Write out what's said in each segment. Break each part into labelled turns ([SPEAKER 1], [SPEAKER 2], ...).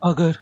[SPEAKER 1] अगर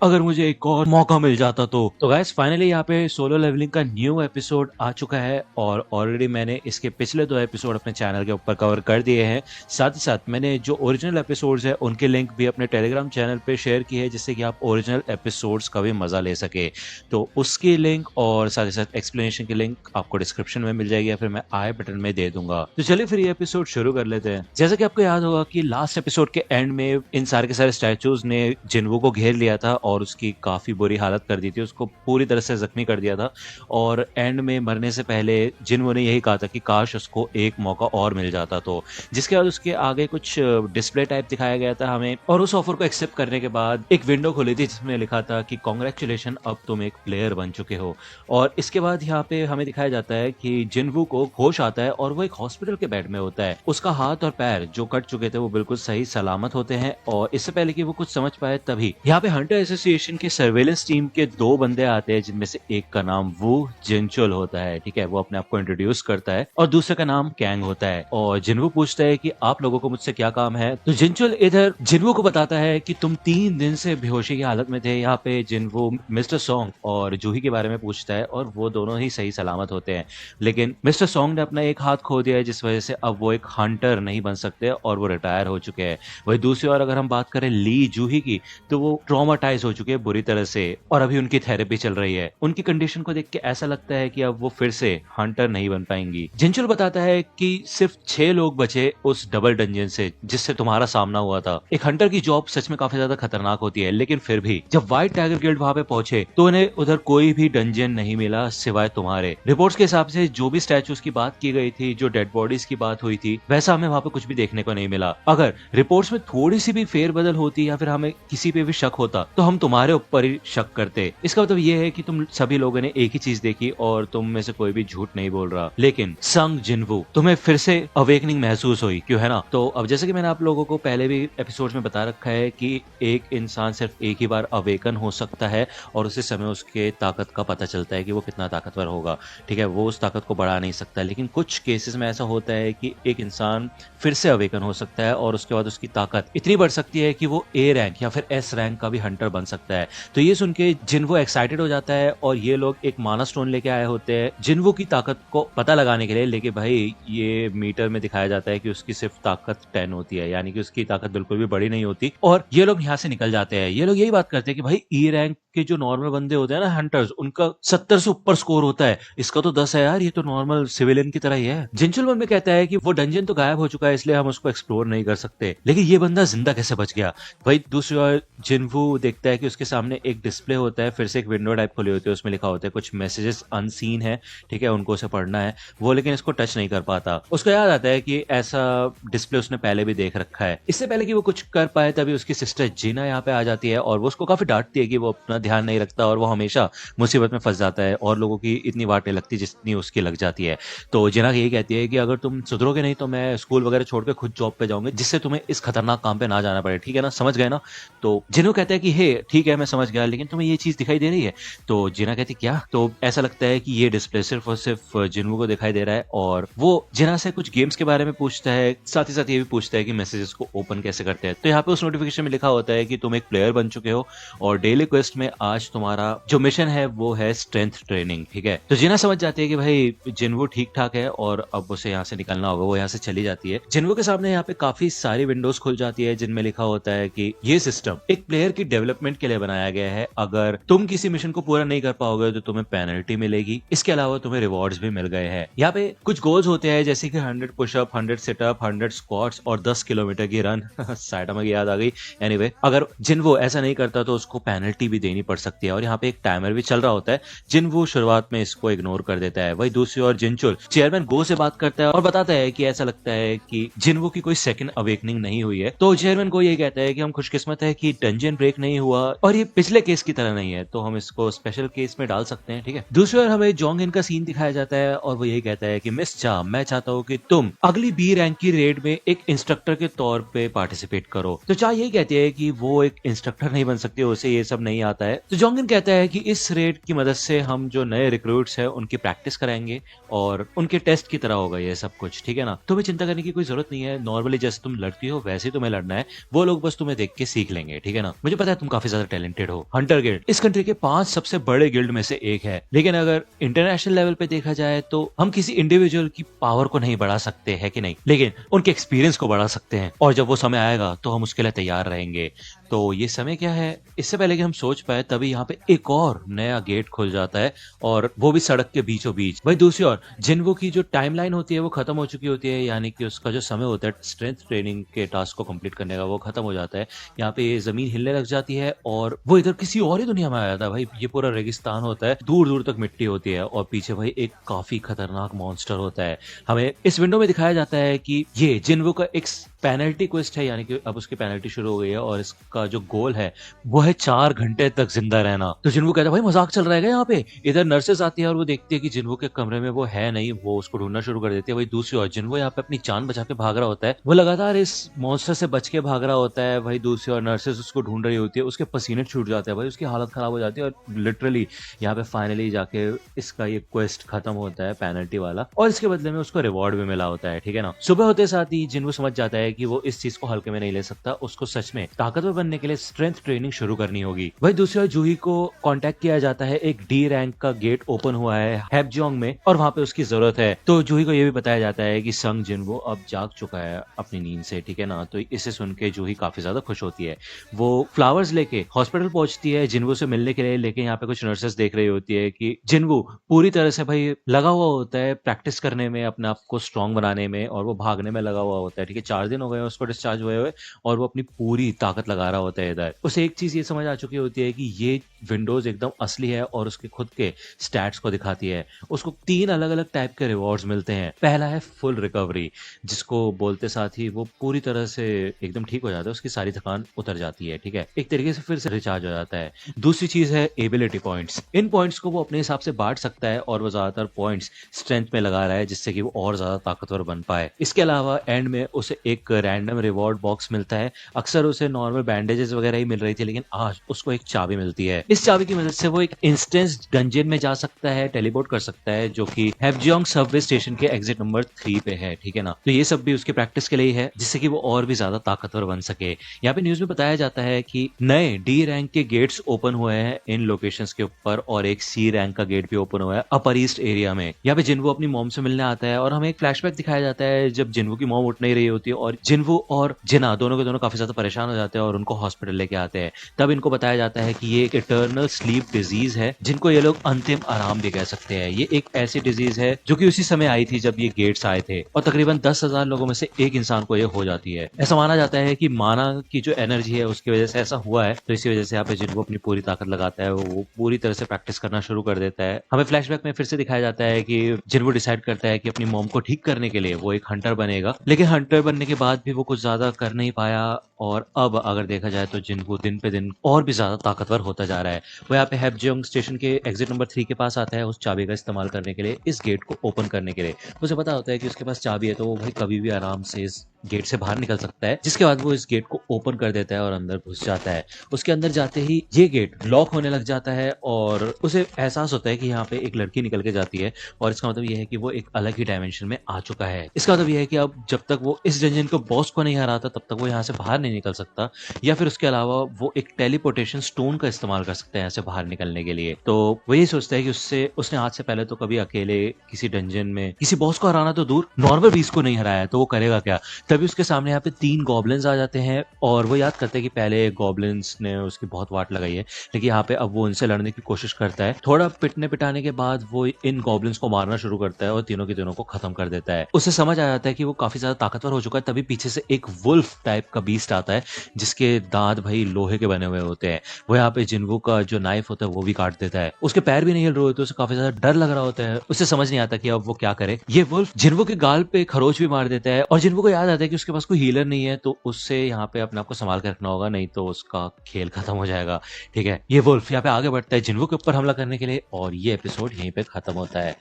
[SPEAKER 1] अगर मुझे एक और मौका मिल जाता तो गाइस फाइनली यहाँ पे सोलो लेवलिंग का न्यू एपिसोड आ चुका है और ऑलरेडी मैंने इसके पिछले 2 एपिसोड अपने चैनल के ऊपर कवर कर दिए हैं। साथ ही साथ मैंने जो ओरिजिनल एपिसोड्स हैं उनके लिंक भी अपने टेलीग्राम चैनल पे शेयर की है, जिससे कि आप ओरिजिनल एपिसोड्स का भी मजा ले सके। तो उसकी लिंक और साथ ही साथ एक्सप्लेनेशन की लिंक आपको डिस्क्रिप्शन में मिल जाएगी या फिर मैं आई बटन में दे दूंगा। तो चलिए फिर ये एपिसोड शुरू कर लेते हैं। जैसा कि आपको याद होगा कि लास्ट एपिसोड के एंड में इन सारे के सारे स्टैचूज ने जिन्वू को घेर लिया था और उसकी काफी बुरी हालत कर दी थी, उसको पूरी तरह से जख्मी कर दिया था। और एंड में मरने से पहले जिन्वू ने यही कहा था कि काश उसको एक मौका और मिल जाता। तो जिसके बाद उसके आगे कुछ डिस्प्ले टाइप दिखाया गया था हमें, और उस ऑफर को एक्सेप्ट करने के बाद एक विंडो खुली थी जिसमें लिखा था कि कॉन्ग्रेचुलेशन, अब तुम एक प्लेयर बन चुके हो। और इसके बाद यहाँ पे हमें दिखाया जाता है कि जिन्वू को होश आता है और वो एक हॉस्पिटल के बेड में होता है। उसका हाथ और पैर जो कट चुके थे वो बिल्कुल सही सलामत होते हैं। और इससे पहले कि वो कुछ समझ पाए तभी यहाँ पे हंटर एसोसिएशन के सर्वेलेंस टीम के 2 बंदे आते हैं, जिनमें से एक का नाम वू जिनचुल होता है। ठीक है, वो अपने आप को इंट्रोड्यूस करता है और दूसरे का नाम कैंग होता है। और जिन्वू पूछता है कि आप लोगों को मुझसे क्या काम है। तो जिनचुल इधर जिन्वू को बताता है कि तुम 3 दिन से बेहोशी की हालत में थे। यहाँ पे जिन्वू मिस्टर सॉन्ग और जूही के बारे में पूछता है और वो दोनों ही सही सलामत होते हैं। लेकिन मिस्टर सॉन्ग ने अपना एक हाथ खो दिया है, जिस वजह से अब वो एक हंटर नहीं बन सकते और वो रिटायर हो चुके हैं। वही दूसरी ओर अगर हम बात करें ली जूही की, तो वो ट्रॉमाटाइज हो चुके हैं बुरी तरह से और अभी उनकी थेरेपी चल रही है। उनकी कंडीशन को देख के ऐसा लगता है कि अब वो फिर से हंटर नहीं बन पाएंगी। जिनचुल बताता है कि सिर्फ 6 लोग बचे उस डबल डंजन से जिससे तुम्हारा सामना हुआ था। एक हंटर की जॉब सच में काफी ज्यादा खतरनाक होती है, लेकिन फिर भी जब व्हाइट टाइगर गिल्ड वहां पे पहुंचे तो उन्हें उधर कोई भी डंजन नहीं मिला सिवाय तुम्हारे। रिपोर्ट्स के हिसाब से जो भी स्टैचूज की बात की गई थी, जो डेड बॉडीज की बात हुई थी, वैसा हमें वहां पे कुछ भी देखने को नहीं मिला। अगर रिपोर्ट्स में थोड़ी सी भी फेरबदल होती या फिर हमें किसी पे भी शक होता तो हम तुम्हारे ऊपर ही शक करते। इसका मतलब ये है कि तुम सभी लोगों ने एक ही चीज देखी और तुम में से कोई भी झूठ नहीं बोल रहा। लेकिन संग जिन्वू, तुम्हें फिर से अवेकनिंग महसूस हुई, क्यों है ना? तो अब जैसे कि मैंने आप लोगों को पहले भी एपिसोड्स में बता रखा है कि एक इंसान सिर्फ एक ही बार अवेकन हो सकता है और उसी समय उसके ताकत का पता चलता है कि वो कितना ताकतवर होगा। ठीक है, वो उस ताकत को बढ़ा नहीं सकता, लेकिन कुछ केसेस में ऐसा होता है कि एक इंसान फिर से अवेकन हो सकता है और उसके बाद उसकी ताकत इतनी बढ़ सकती है कि वो ए रैंक या फिर एस रैंक का भी हंटर बन सकता है। तो ये सुन के जिन्वू एक्साइटेड हो जाता है और ये लोग एक माना स्टोन लेके आए होते हैं जिन्वू की ताकत को पता लगाने के लिए। लेकिन भाई ये मीटर में दिखाया जाता है कि उसकी सिर्फ ताकत 10 होती है, यानी कि उसकी ताकत बिल्कुल भी बड़ी नहीं होती। और ये लोग यहाँ से निकल जाते हैं। ये लोग यही बात करते हैं कि भाई ई रैंक के जो नॉर्मल बंदे होते हैं ना हंटर्स, उनका 70 से ऊपर स्कोर होता है, इसका तो 10 है यार, ये तो नॉर्मल सिविलियन की तरह ही है। जिनचुल मन में कहता है कि वो डंजन तो गायब हो चुका है इसलिए हम उसको एक्सप्लोर नहीं कर सकते, लेकिन ये बंदा जिंदा कैसे बच गया। भाई दूसरी ओर जिन्वू देखता है कि उसके सामने एक डिस्प्ले होता है, फिर से एक विंडो टाइप खुली होती है, उसमें लिखा होता है कुछ मैसेजेस अनसीन है। ठीक है, उनको उसे पढ़ना है वो, लेकिन इसको टच नहीं कर पाता। उसको याद आता है कि ऐसा डिस्प्ले उसने पहले भी देख रखा है। इससे पहले कि वो कुछ कर पाए तभी उसकी सिस्टर जीना यहाँ पे आ जाती है और वो उसको काफी डांटती है कि वो अपना ध्यान नहीं रखता और वो हमेशा मुसीबत में फंस जाता है और लोगों की इतनी वाट नहीं लगती जितनी उसकी लग जाती है। तो जिना यही कहती है कि अगर तुम सुधरोगे नहीं तो मैं स्कूल वगैरह छोड़ के खुद जॉब पे जाऊंगी, जिससे तुम्हें इस खतरनाक काम पे ना जाना पड़े। ठीक है ना, समझ गए ना? तो जिनो कहता है कि हे ठीक है मैं समझ गया, लेकिन तुम्हें ये चीज दिखाई दे रही है? तो जिना कहती क्या? तो ऐसा लगता है कि ये डिस्प्ले सिर्फ और सिर्फ जिन्वू को दिखाई दे रहा है और वो जिना से कुछ गेम्स के बारे में पूछता है, साथ ही साथ ये भी पूछता है कि मैसेजेस को ओपन कैसे करते हैं। तो यहाँ पे उस नोटिफिकेशन में लिखा होता है कि तुम एक प्लेयर बन चुके हो और डेली क्वेस्ट में आज तुम्हारा जो मिशन है वो है स्ट्रेंथ ट्रेनिंग। ठीक है, तो जिना समझ जाती है कि भाई जिन्वू ठीक ठाक है और अब उसे यहाँ से निकलना होगा। वो यहाँ से चली जाती है। जिन्वू के सामने यहाँ पे काफी सारी विंडोज खुल जाती है जिनमें लिखा होता है कि ये सिस्टम एक प्लेयर की डेवलपमेंट के लिए बनाया गया है। अगर तुम किसी मिशन को पूरा नहीं कर पाओगे तो तुम्हें पेनल्टी मिलेगी, इसके अलावा तुम्हें रिवॉर्ड्स भी मिल गए हैं। यहाँ पे कुछ गोल्स होते हैं जैसे कि 100 पुशअप, 100 सिटअप, 100 स्क्वाट्स और 10 किलोमीटर की रन। साइटामा की याद आ गई। एनीवे, अगर जिन्वू ऐसा नहीं करता तो उसको पेनल्टी भी देनी पड़ सकती है और यहाँ पे एक टाइमर भी चल रहा होता है। जिन्वू शुरुआत में इसको इग्नोर कर देता है। वही दूसरी ओर जिनचुल चेयरमैन गो से बात करता है और बताता है कि ऐसा लगता है कि जिन्वू की कोई सेकंड अवेकनिंग नहीं हुई है। तो चेयरमैन को ये कहता है कि हम खुशकिस्मत है कि डंजन ब्रेक नहीं हुआ और ये पिछले केस की तरह नहीं है, तो हम इसको स्पेशल केस में डाल सकते हैं। ठीक है, दूसरी ओर हमें जोंग इन का सीन दिखाया जाता है और वो यही कहता है कि मिस चा, मैं चाहता हूँ कि तुम अगली बी रैंक की रेड में एक इंस्ट्रक्टर के तौर पे पार्टिसिपेट करो। तो चा यही कहती है कि वो एक इंस्ट्रक्टर नहीं बन सकती, उसे ये सब नहीं आता है। है। तो जोंगिन कहता है कि इस रेड की मदद से हम जो नए रिक्रूट्स हैं उनकी प्रैक्टिस कराएंगे और उनके टेस्ट की तरह होगा ये सब कुछ, ठीक है ना। तुम्हें चिंता करने की कोई जरूरत नहीं है, नॉर्मली जैसे तुम लड़ती हो वैसे ही तुम्हें लड़ना है, वो लोग बस तुम्हें देख के सीख लेंगे, ठीक है ना। मुझे पता है तुम काफी ज्यादा टैलेंटेड हो। हंटर गिल्ड इस कंट्री के 5 सबसे बड़े गिल्ड में से एक है, लेकिन अगर इंटरनेशनल लेवल पे देखा जाए तो हम किसी इंडिविजुअल की पावर को नहीं बढ़ा सकते हैं कि नहीं, लेकिन उनके एक्सपीरियंस को बढ़ा सकते हैं, और जब वो समय आएगा तो हम उसके लिए तैयार रहेंगे। तो ये समय क्या है, इससे पहले कि हम सोच पाए तभी यहाँ पे एक और नया गेट खुल जाता है, और वो भी सड़क के बीचों बीच। वही दूसरी ओर जिन्वो की जो टाइमलाइन होती है वो खत्म हो चुकी होती है, यानी कि उसका जो समय होता है स्ट्रेंथ ट्रेनिंग के टास्क को कंप्लीट करने का वो खत्म हो जाता है। यहाँ पे ये जमीन हिलने लग जाती है और वो इधर किसी और ही दुनिया में आ जाता है। भाई ये पूरा रेगिस्तान होता है, दूर दूर तक मिट्टी होती है और पीछे भाई एक काफी खतरनाक मॉन्स्टर होता है। हमें इस विंडो में दिखाया जाता है कि ये जिन्वो का एक पेनल्टी क्वेस्ट है, यानी कि अब उसकी पेनल्टी शुरू हो गई है और इसका जो गोल है वो है 4 घंटे तक जिंदा रहना। तो जिन्वो कहता है भाई मजाक चल रहा है यहाँ पे। इधर नर्सेस आती है और वो देखती है कि जिन्वो के कमरे में वो है नहीं, वो उसको ढूंढना शुरू कर देती है। वही दूसरी ओर जिन्वो यहाँ पे अपनी जान बचा के भाग रहा होता है, वो लगातार इस मॉन्स्टर से बच के भाग रहा होता है। वही दूसरी ओर नर्सेस उसको ढूंढ रही होती है, उसके पसीने छूट जाते हैं भाई, उसकी हालत खराब हो जाती है और लिटरली यहाँ पे फाइनली जाके इसका ये क्वेस्ट खत्म होता है पेनल्टी वाला, और इसके बदले में उसको रिवॉर्ड भी मिला होता है, ठीक है ना। सुबह होते साथ ही जिन्वो समझ जाता है कि वो इस चीज को हल्के में नहीं ले सकता, उसको सच में ताकतवर बनने के लिए स्ट्रेंथ ट्रेनिंग शुरू करनी होगी। वही दूसरी ओर जूही को कांटेक्ट किया जाता है, एक डी रैंक का गेट ओपन हुआ है हैपजोंग में और वहां पे उसकी जरूरत है। तो जूही को यह भी बताया जाता है कि संग जिन्वो अब जाग चुका है अपनी नींद से, ठीक है ना। तो इसे सुन के जूही काफी ज्यादा खुश होती है। वो फ्लावर्स लेके हॉस्पिटल पहुंचती है जिन्वो से मिलने के लिए, लेकिन यहाँ पे कुछ नर्सेस देख रही होती है कि जिन्वो पूरी तरह से भाई लगा हुआ होता है प्रैक्टिस करने में, अपने आप को स्ट्रांग बनाने में, और वो भागने में लगा हुआ होता है, ठीक है। 4 दिन हो गए उसको डिस्चार्ज हुए हुए और वो अपनी पूरी ताकत लगा रहा होता है इधर। उसे एक चीज ये समझ आ चुकी होती है कि ये विंडोज एकदम असली है और उसके खुद के स्टैट्स को दिखाती है। उसको 3 अलग अलग टाइप के रिवॉर्ड्स मिलते हैं। पहला है फुल रिकवरी, जिसको बोलते साथ ही वो पूरी तरह से एकदम ठीक हो जाता है, उसकी सारी थकान उतर जाती है, ठीक है, एक तरीके से फिर से रिचार्ज हो जाता है। दूसरी चीज है एबिलिटी पॉइंट्स। इन पॉइंट्स को वो अपने हिसाब से बांट सकता है और वो ज्यादातर पॉइंट्स स्ट्रेंथ में लगा रहा है, जिससे कि वो और ज्यादा ताकतवर बन पाए। इसके अलावा एंड में उसे एक रैंडम रिवॉर्ड बॉक्स मिलता है। अक्सर उसे नॉर्मल बैंडेजेस वगैरह ही मिल रही थी, लेकिन आज उसको एक चाबी मिलती है। इस चाबी की मदद से वो एक इंस्टेंस डंजन में जा सकता है, टेलीपोर्ट कर सकता है, जो कि हैपजियोंग सबवे स्टेशन के एग्जिट नंबर 3 पे है, ठीक है ना। तो ये सब भी उसकी प्रैक्टिस के लिए है, जिससे कि वो और भी ज्यादा ताकतवर बन सके। यहाँ पे न्यूज में बताया जाता है कि नए डी रैंक के गेट्स ओपन हुए हैं इन लोकेशंस के ऊपर, और एक सी रैंक का गेट भी ओपन हुआ है अपर ईस्ट एरिया में। यहाँ पे जिन्वो अपनी मॉम से मिलने आता है और हमें एक फ्लैशबैक दिखाया जाता है जब जिन्वो की मॉम उठ नहीं रही होती है और जिन्वो और जिना दोनों के दोनों काफी ज्यादा परेशान हो जाते हैं और उनको हॉस्पिटल लेके आते हैं। तब इनको बताया जाता है कि ये एक इटर्नल स्लीप डिजीज है, जिनको ये लोग अंतिम आराम भी कह सकते हैं। ये एक ऐसी डिजीज है जो कि उसी समय आई थी जब ये गेट्स आए थे, और तकरीबन 10,000 लोगों में से एक इंसान को ये हो जाती है। ऐसा माना जाता है कि माना की जो एनर्जी है उसकी वजह से ऐसा हुआ है, तो इसी वजह से यहाँ पे जिनको अपनी पूरी ताकत लगाता है वो पूरी तरह से प्रैक्टिस करना शुरू कर देता है। हमें फ्लैशबैक में फिर से दिखाया जाता है कि जिनको डिसाइड करता है कि अपनी मॉम को ठीक करने के लिए वो एक हंटर बनेगा, लेकिन हंटर बनने के बाद भी वो कुछ ज्यादा कर नहीं पाया, और अब अगर देखा जाए तो जिनको दिन पे दिन और भी ज्यादा ताकतवर होता जा रहा है। वो यहाँ पे हैपजियोंग स्टेशन के एग्जिट नंबर 3 के पास आता है उस चाबी का इस्तेमाल करने के लिए, इस गेट को ओपन करने के लिए। उसे पता होता है कि उसके पास चाबी है, तो वो भाई कभी भी आराम से इस गेट से बाहर निकल सकता है, जिसके बाद वो इस गेट को ओपन कर देता है और अंदर घुस जाता है। उसके अंदर जाते ही ये गेट लॉक होने लग जाता है और उसे एहसास होता है कि यहाँ पे एक लड़की निकल के जाती है, और इसका मतलब ये है कि वो एक अलग ही डायमेंशन में आ चुका है। इसका मतलब ये है कि अब जब तक वो इस डंजन को बॉस को नहीं हराता तब तक वो यहाँ से बाहर नहीं निकल सकता, या फिर उसके अलावा वो एक टेलीपोर्टेशन स्टोन का इस्तेमाल कर सकते हैं यहाँ से बाहर निकलने के लिए। तो वो यही सोचता है कि उसने आज से पहले तो कभी अकेले किसी डंजन में किसी बॉस को हराना तो दूर, नॉर्मल बीस को नहीं हराया, तो वो करेगा क्या। तभी उसके सामने यहाँ पे 3 गॉब्लिन्स आ जाते हैं और वो याद करते हैं कि पहले गॉब्लिन्स ने उसकी बहुत वाट लगाई है, लेकिन यहाँ पे अब वो उनसे लड़ने की कोशिश करता है। थोड़ा पिटने पिटाने के बाद वो इन गॉब्लिन्स को मारना शुरू करता है और तीनों के तीनों को खत्म कर देता है। उसे समझ आ जाता है कि वो काफी ज्यादा ताकतवर हो चुका है। तभी पीछे से एक वुल्फ टाइप का बीस्ट आता है, जिसके दांत भाई लोहे के बने हुए होते हैं। वो यहाँ पे जिन्वो का जो नाइफ होता है वो भी काट देता है। उसके पैर भी नहीं हिल रहे होते, उसे काफी ज्यादा डर लग रहा होता है। उसे समझ नहीं आता कि अब वो क्या करे। ये वुल्फ जिन्वो के गाल पे खरोच भी मार देता है और जिन्वो को याद आता है कि उसके पास कोई हीलर नहीं है, तो उससे यहाँ पे अपने आप को संभाल कर रखना होगा, नहीं तो उसका खेल खत्म हो जाएगा, ठीक है। ये वुल्फ यहाँ पे आगे बढ़ता है जिन्वो के ऊपर हमला करने के लिए, और ये एपिसोड यहीं पे खत्म होता है।